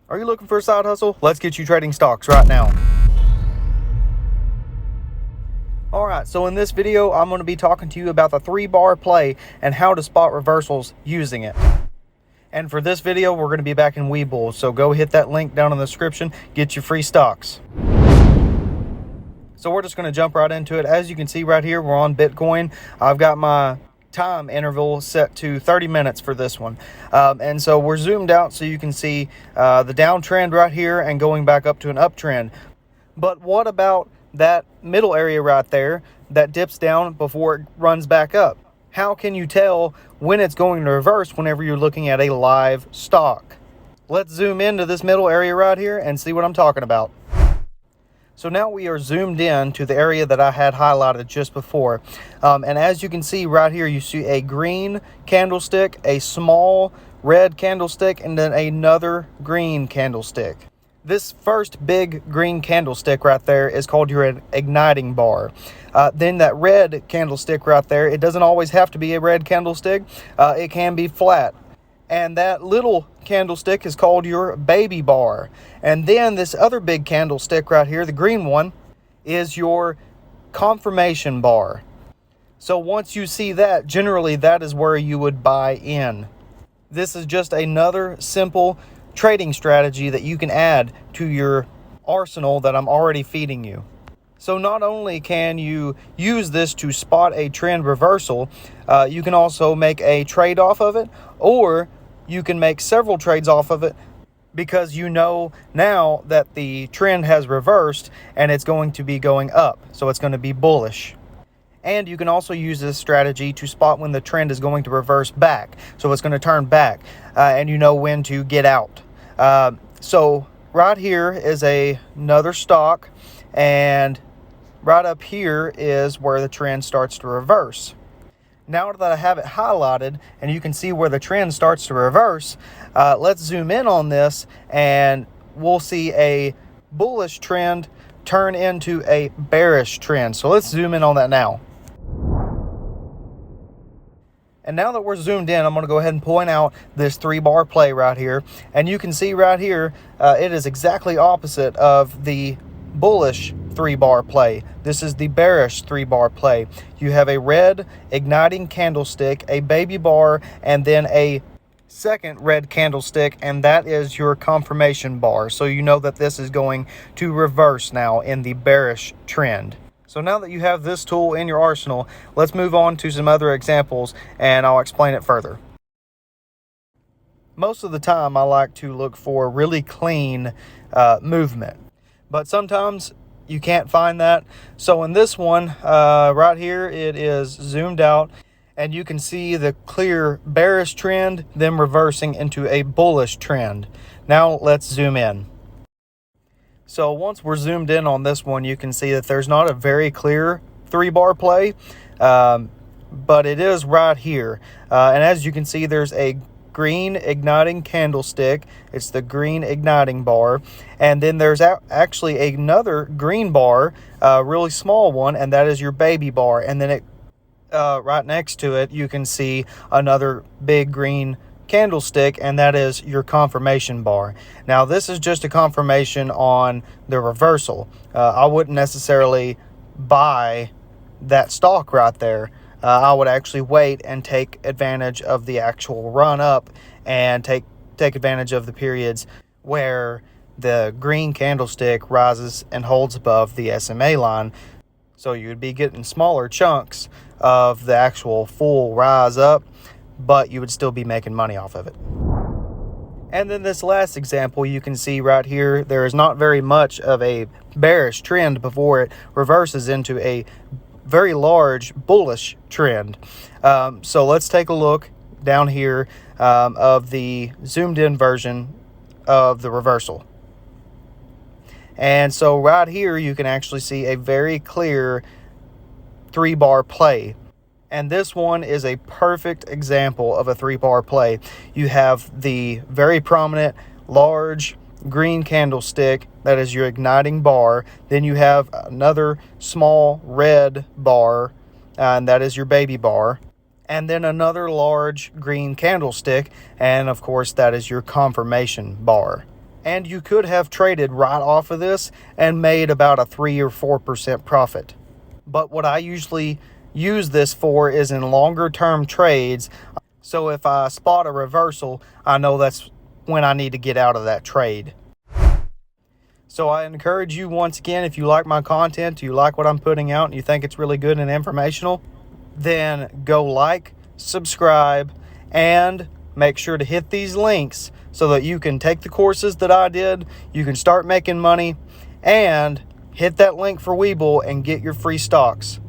Are you looking for a side hustle? Let's get you trading stocks right now. Alright, so in this video, I'm going to be talking to you about the 3-bar play and how to spot reversals using it. And for this video, we're going to be back in Webull, so go hit that link down in the description, get your free stocks. So we're just going to jump right into it. As you can see right here, we're on Bitcoin. I've got my time interval set to 30 minutes for this one, and so we're zoomed out so you can see the downtrend right here and going back up to an uptrend. But what about that middle area right there that dips down before it runs back up? How can you tell when it's going to reverse whenever you're looking at a live stock? Let's zoom into this middle area right here and see what I'm talking about. So now we are zoomed in to the area that I had highlighted just before. And as you can see right here, you see a green candlestick, a small red candlestick, and then another green candlestick. This first big green candlestick right there is called your igniting bar. Then that red candlestick right there, it doesn't always have to be a red candlestick. It can be flat. And that little candlestick is called your baby bar. And then this other big candlestick right here, the green one, is your confirmation bar. So once you see that, generally that is where you would buy in. This is just another simple trading strategy that you can add to your arsenal that I'm already feeding you. So not only can you use this to spot a trend reversal, you can also make a trade off of it, or you can make several trades off of it because you know now that the trend has reversed and it's going to be going up. So it's going to be bullish. And you can also use this strategy to spot when the trend is going to reverse back. So it's going to turn back and you know when to get out. So right here is another stock, and right up here is where the trend starts to reverse. Now that I have it highlighted and you can see where the trend starts to reverse, let's zoom in on this and we'll see a bullish trend turn into a bearish trend. So let's zoom in on that now. And now that we're zoomed in, I'm going to go ahead and point out this 3-bar play right here. And you can see right here, it is exactly opposite of the bullish 3-bar play. This is the bearish 3-bar play. You have a red igniting candlestick, a baby bar, and then a second red candlestick, and that is your confirmation bar. So you know that this is going to reverse now in the bearish trend. So now that you have this tool in your arsenal, let's move on to some other examples and I'll explain it further. Most of the time I like to look for really clean movement, but sometimes you can't find that. So in this one right here, it is zoomed out and you can see the clear bearish trend then reversing into a bullish trend. Now let's zoom in. So once we're zoomed in on this one, you can see that there's not a very clear 3-bar play, but it is right here. And as you can see, there's a green igniting candlestick. It's the green igniting bar. And then there's actually another green bar, a really small one, and that is your baby bar. And then right next to it, you can see another big green candlestick, and that is your confirmation bar. Now this is just a confirmation on the reversal. I wouldn't necessarily buy that stock right there. I would actually wait and take advantage of the actual run up and take advantage of the periods where the green candlestick rises and holds above the SMA line. So you would be getting smaller chunks of the actual full rise up, but you would still be making money off of it. And then this last example, you can see right here, there is not very much of a bearish trend before it reverses into a very large bullish trend. So let's take a look down here of the zoomed in version of the reversal. And so right here, you can actually see a very clear 3-bar play. And this one is a perfect example of a 3-bar play. You have the very prominent large green candlestick that is your igniting bar. Then you have another small red bar, and that is your baby bar. And then another large green candlestick, and of course that is your confirmation bar. And you could have traded right off of this and made about a 3 or 4% profit. But what I usually use this for is in longer term trades. So if I spot a reversal, I know that's when I need to get out of that trade. So I encourage you once again, if you like my content, you like what I'm putting out, and you think it's really good and informational, then go like, subscribe, and make sure to hit these links so that you can take the courses that I did, you can start making money, and hit that link for Webull and get your free stocks.